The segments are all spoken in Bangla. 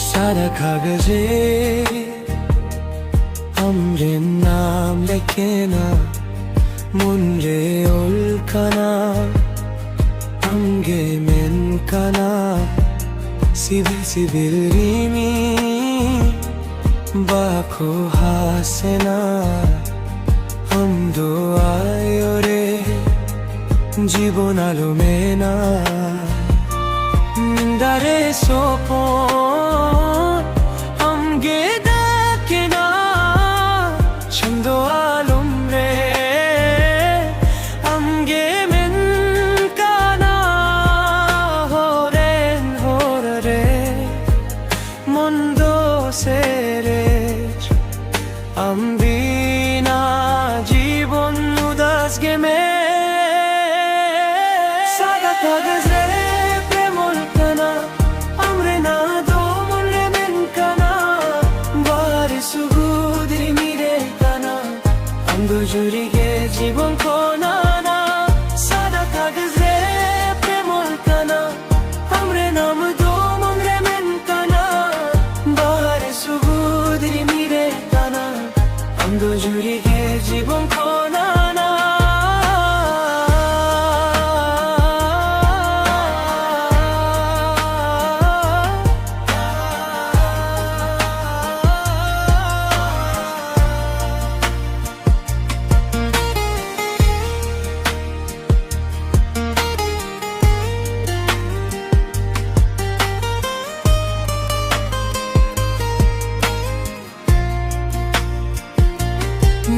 सादा कागजे हमरे नाम लिखे ना मुंजे उल्कना हमगे मन कना सिबिल सिबिल रीमी बाखो हासेना हम दो आयो रे जीवन आलो मेना निंदारे सोपन हमगे दाकेना छंदो आलुमरे हमगे men kana horen horare mondo serer ambina জীবন উদাস গেমে সাদা কাগজে প্রেমল কানা আমরে না দো মনে মেন কানা বারে সুগুদরি মিরে কানা আন্দো জুড়িগে জীবন কোনা না সাদা কাগজে প্রেমল কানা আমরে নাম দো মনে মেন কানা বারে সুগুদরি মিরে কানা আন্দো জুড়িগে জীবন কোনা না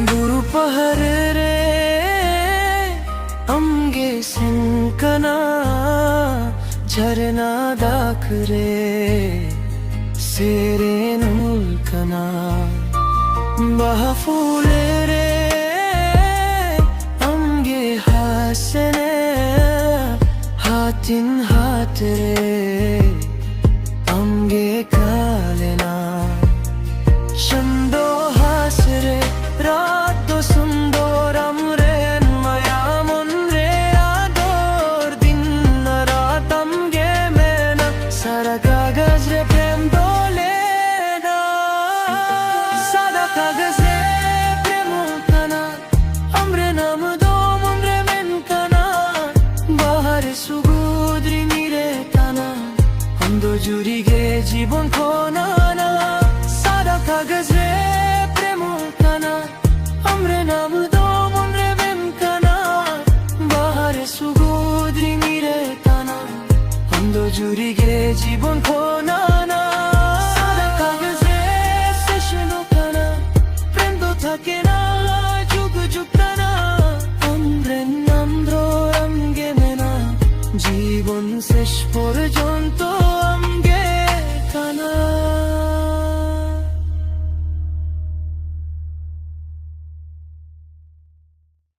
बुरु पहर रे हमगे सिंकना झरना दाख रे सेरे नुलकना बहफूल रे हमगे हासने हाथिन हाथ रे हमगे कालेना चंदो हास रे रात सुंदर আমরেন মায়া মন রে আদর দিন রাত আমগে মেনা সারা কাগজ রে প্রেম দোলে না সাদা কাগজ রে প্রেম কানা আমরে নাম দো মন রে মেন কানা বাহারে সুগুদরি মিরে কানা আন্দো জুড়িগে জীবন কোনা না সাদা কাগজ রে প্রেম কানা আমরে নাম দো মন রে মেন কানা বাহারে সুগুদরি মিরে কানা আন্দো জুড়িগে জীবন কোনা না সাদা কাগজে শেষ হলো কানা প্রেম তো থাকে না যুগ যুগ কানা আমরে নাম দো আমগে মেনা জীবন শেষ পর্যন্ত